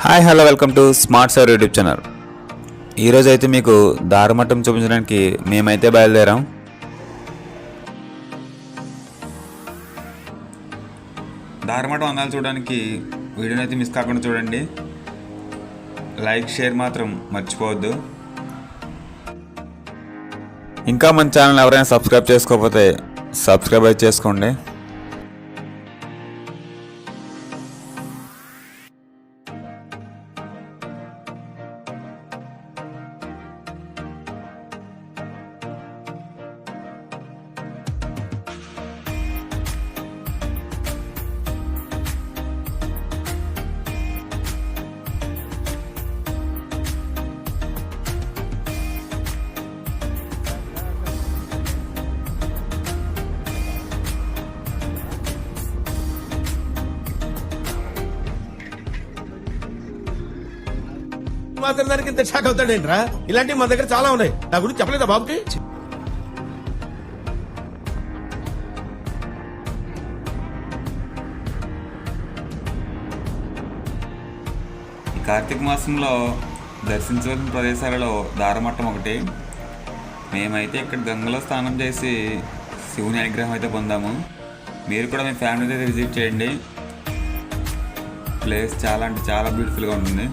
Hi hello welcome to smart sir YouTube channel. ఈరోజు అయితే మీకు దారిమట్టం చూపించడానికి మేమైతే బయలుదేరాం. దారిమట్టం అందాలు చూడడానికి వీడియోని అయితే మిస్ కాకుండా చూడండి. లైక్ షేర్ మాత్రం మర్చిపోవద్దు. ఇంకా మన ఛానల్ ఎవరైనా సబ్స్క్రైబ్ చేసుకోకపోతే సబ్స్క్రైబ్ అయితే చేసుకోండి. మాత్రం దానికి ఇంత షాక్ అవుతాడేంట్రా? ఇలాంటివి మా దగ్గర చాలా ఉన్నాయి. నా గురించి చెప్పలేదా బాబుకి? ఈ కార్తీక మాసంలో దర్శించవలసిన ప్రదేశాలలో దారిమట్టం ఒకటి. మేమైతే ఇక్కడ గంగలో స్నానం చేసి శివుని అనుగ్రహం అయితే పొందాము. మీరు కూడా మీ ఫ్యామిలీ అయితే విజిట్ చేయండి. ప్లేస్ చాలా అంటే చాలా బ్యూటిఫుల్గా ఉంటుంది.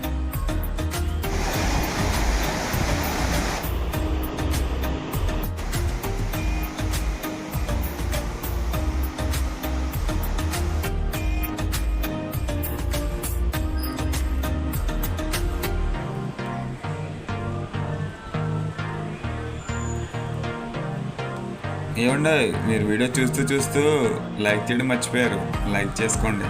ఏమండి, మీరు వీడియో చూస్తూ లైక్ చేయడం మర్చిపోయారు. లైక్ చేసుకోండి.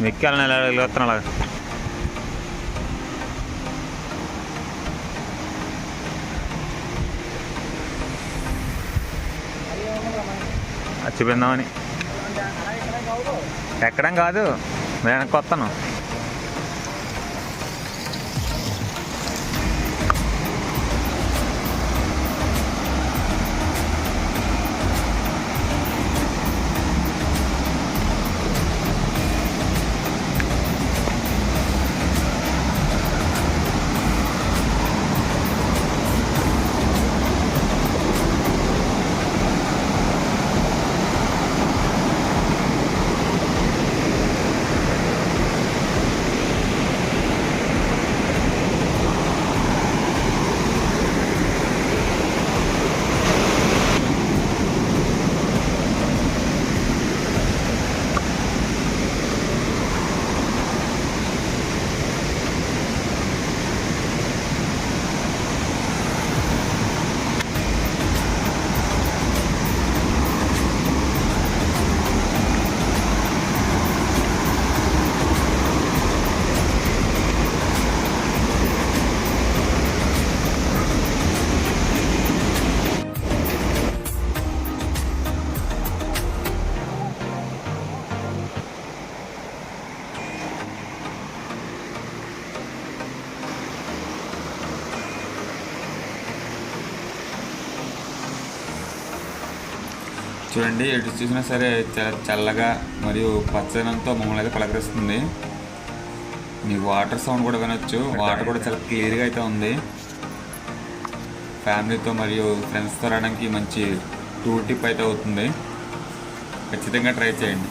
ఎక్కాలని ఎలా వెళ్ళొస్తాను అలాగా. చూపిందామని ఎక్కడం కాదు, వెనక్కి వస్తాను. చూడండి, ఎటు చూసినా సరే చాలా చల్లగా మరియు పచ్చదనంతో మమ్మల్ని అయితే పలకరిస్తుంది. మీకు వాటర్ సౌండ్ కూడా వినొచ్చు. వాటర్ కూడా చాలా క్లియర్గా అయితే ఉంది. ఫ్యామిలీతో మరియు ఫ్రెండ్స్తో రావడానికి మంచి టూర్ టిప్ అయితే అవుతుంది. ఖచ్చితంగా ట్రై చేయండి.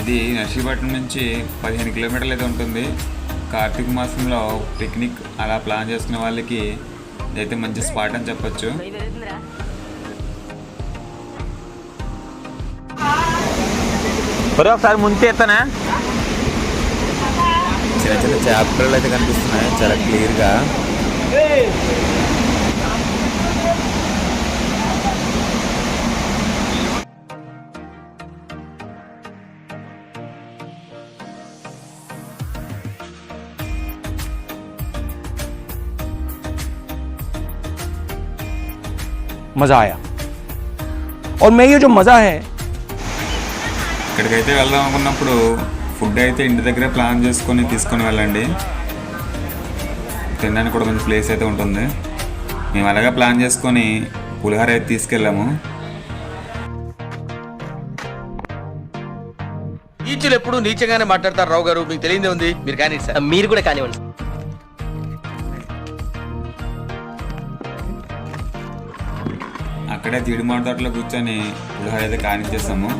ఇది నర్సీపట్నం నుంచి 15 కిలోమీటర్లు అయితే ఉంటుంది. కార్తీక మాసంలో పిక్నిక్ అలా ప్లాన్ చేసుకునే వాళ్ళకి ఇదైతే మంచి స్పాట్ అని చెప్పొచ్చు. ఒరే ఒకసారి ముందు ఎత్తనా. చిన్న చిన్న చేపలు అయితే కనిపిస్తున్నాయి చాలా క్లియర్గా. मज़ा आया और मैं ये जो मज़ा है ఇక్కడికైతే వెళ్దాం అనుకున్నప్పుడు ఫుడ్ అయితే ఇంటి దగ్గరే ప్లాన్ చేసుకొని తీసుకొని వెళ్ళండి. తినడానికి కూడా కొంచెం ప్లేస్ అయితే ఉంటుంది. మేము అలాగే ప్లాన్ చేసుకొని పులిహోర అయితే తీసుకెళ్ళాము. నీచులు ఎప్పుడు నీచంగానే మాట్లాడతారు రావు గారు, మీకు తెలియదే ఉంది. మీరు కానీ సార్. మీరు కూడా కానివ్వండి. అక్కడే తిడిమాడ తోటలో కూర్చొని పులిహోర అయితే కానిచ్చేసాము.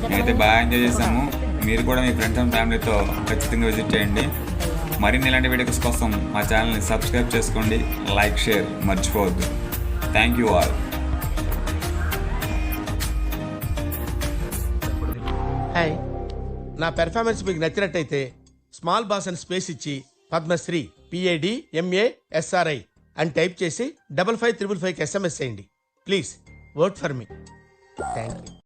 మేమైతే బాగా ఎంజాయ్ చేసాము. మీరు కూడా మీ ఫ్రెండ్స్ అండ్ ఫ్యామిలీతో ఖచ్చితంగా విజిట్ చేయండి. మరిన్ని ఇలాంటి వీడియోస్ కోసం మా ఛానల్ని సబ్స్క్రైబ్ చేసుకోండి, లైక్ షేర్ మర్చిపోవద్దు. Thank you all. హాయ్, నా పెర్ఫార్మెన్స్ మీకు నచ్చినట్టయితే స్మాల్ బాస్ అని స్పేస్ ఇచ్చి పద్మశ్రీ PADMASRI అని టైప్ చేసి 5555 SMS చేయండి. Please vote for me. Thank you.